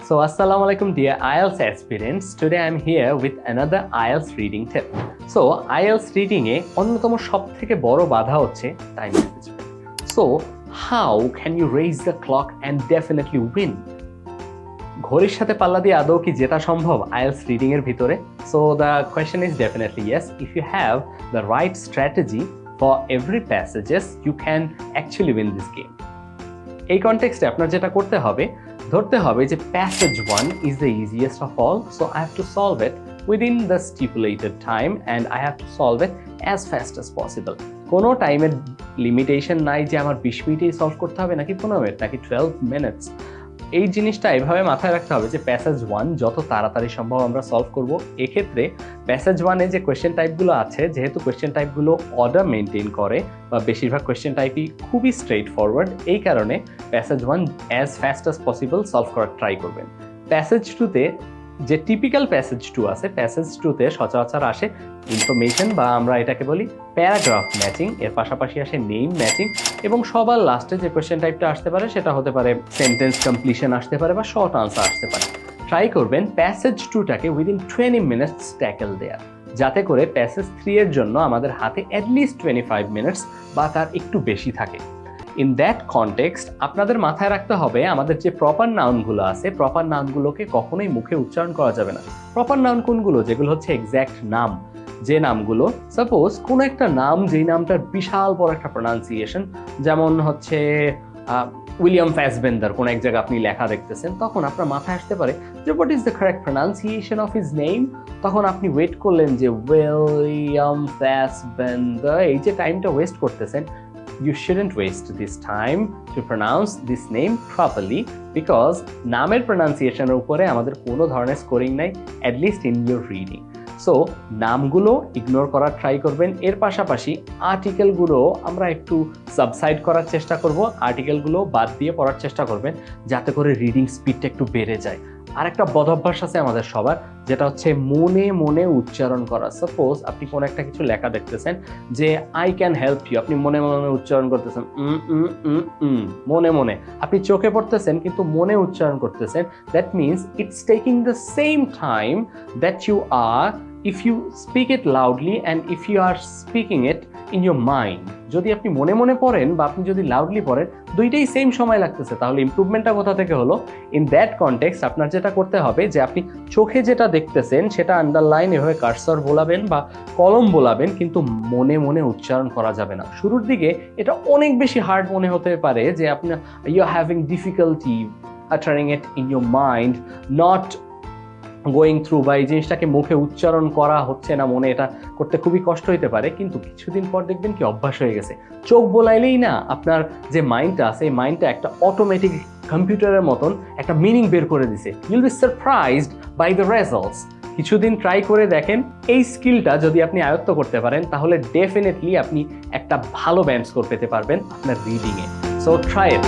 So, Assalamu alaikum, dear IELTS aspirants. Today I'm here with another IELTS reading tip. So, IELTS reading এ অন্যতম সবথেকে বড় বাধা হচ্ছে time management. So, how can you raise the clock and definitely win? ঘড়ির সাথে পাল্লা দিয়ে আদৌ কি জেতা সম্ভব IELTS রিডিং এর ভিতরে? So, the question is definitely yes. If you have the right strategy for every passages, you can actually win this game. এই কনটেক্সটে আপনার যেটা করতে হবে, ধরতে হবে যে passage 1 is the easiest of all, so I have to solve it within the stipulated time and I have to solve it as fast as possible. কোনো টাইমের লিমিটেশন নাই যে আমার 20 মিনিটেই সলভ করতে হবে নাকি 15 মিনিট নাকি 12 মিনিটস। এই জিনিসটা এভাবে মাথায় রাখতে হবে যে প্যাসেজ 1 যত তাড়াতাড়ি সম্ভব আমরা সলভ করব। এক্ষেত্রে প্যাসেজ 1-এ যে কোয়েশ্চেন টাইপগুলো আছে, যেহেতু কোয়েশ্চেন টাইপগুলো অর্ডার মেনটেন করে বা বেশিরভাগ কোয়েশ্চেন টাইপই খুবই স্ট্রেইট ফরওয়ার্ড, এই কারণে passage 1 as fast as possible solve করার ট্রাই করবেন। প্যাসেজ 2-তে যে টিপিক্যাল প্যাসেজ 2 আছে, প্যাসেজ 2-তে সচরাচর আসে ইনফরমেশন বা আমরা এটাকে বলি প্যারাগ্রাফ ম্যাচিং, এর পাশাপাশি আসে নেম ম্যাচিং এবং সবার লাস্টে যে কোয়েশ্চেন টাইপটা আসতে পারে সেটা হতে পারে সেন্টেন্স কমপ্লিশন আসতে পারে বা শর্ট আনসার আসতে পারে। ট্রাই করবেন প্যাসেজ 2টাকে উইদিন 20 মিনিটস ট্যাকেল দেয়ার, যাতে করে প্যাসেজ 3 এর জন্য আমাদের হাতে অ্যাটলিস্ট 25 মিনিটস বা তার একটু বেশি থাকে। ইন দ্যাট কনটেক্সট আপনাদের মাথায় রাখতে হবে আমাদের যে প্রপার নাউনগুলো আছে, প্রপার নাউনগুলোকে কখনোই মুখে উচ্চারণ করা যাবে না। প্রপার নাউন কোনগুলো? যেগুলো হচ্ছে এক্স্যাক্ট নাম, যে নামগুলো সাপোজ কোনো একটা নাম যেই নামটার বিশাল বড় একটা প্রোনাউন্সিয়েশন, যেমন হচ্ছে উইলিয়াম ফ্যাসবেন্ডার, কোনো এক জায়গায় আপনি লেখা দেখতেছেন, তখন আপনার মাথায় আসতে পারে যে what is the correct pronunciation of his name. তখন আপনি ওয়েট করলেন যে উইলিয়াম ফ্যাসবেন্ডার, এই যে টাইমটা ওয়েস্ট করতেছেন, you shouldn't waste this time to pronounce this name properly because নামের প্রোনাউন্সিয়েশনের উপরে আমাদের কোনো ধরনের স্কোরিং নাই, at least in your reading. So নামগুলো ইগনোর করার ট্রাই করবেন। এর পাশাপাশি আর্টিকেলগুলো আমরা একটু সাবসাইড করার চেষ্টা করব, আর্টিকেলগুলো বাদ দিয়ে পড়ার চেষ্টা করবেন যাতে করে রিডিং স্পিডটা একটু বেড়ে যায়। আর একটা বদভ্যাস আছে আমাদের সবার, যেটা হচ্ছে মনে মনে উচ্চারণ করা। সাপোজ আপনি কোনো একটা কিছু লেখা দেখতেছেন যে আই ক্যান হেল্প ইউ, আপনি মনে মনে উচ্চারণ করতেছেন মনে মনে, আপনি চোখে পড়তেছেন কিন্তু মনে উচ্চারণ করতেছেন। That means it's taking the same time that you are if you speak it loudly and if you are speaking it in your mind. যদি আপনি মনে মনে পড়েন বা আপনি যদি লাউডলি পড়েন, দুইটাই সেম সময় লাগতেছে, তাহলে ইমপ্রুভমেন্টটা কোথা থেকে হলো? ইন দ্যাট কনটেক্সট আপনার যেটা করতে হবে যে আপনি চোখে যেটা দেখতেছেন সেটা আন্ডারলাইন এভাবে কার্সর বোলাবেন বা কলম বোলাবেন, কিন্তু মনে মনে উচ্চারণ করা যাবে না। শুরুর দিকে এটা অনেক বেশি হার্ড মনে হতে পারে যে আপনি you are having difficulty uttering it in your mind, not going through, বা এই জিনিসটাকে মুখে উচ্চারণ করা হচ্ছে না মনে, এটা করতে খুবই কষ্ট হতে পারে। কিন্তু কিছুদিন পর দেখবেন কি অভ্যাস হয়ে গেছে। চোখ বোলাইলেই না আপনার যে মাইন্ডটা আছে, এই মাইন্ডটা একটা অটোমেটিক কম্পিউটারের মতন একটা মিনিং বের করে দিছে। You'll be surprised by the results. কিছুদিন ট্রাই করে দেখেন, এই স্কিলটা যদি আপনি আয়ত্ত করতে পারেন তাহলে ডেফিনেটলি আপনি একটা ভালো ব্যান্ড স্কোর পেতে পারবেন আপনার রিডিংয়ে। So try it.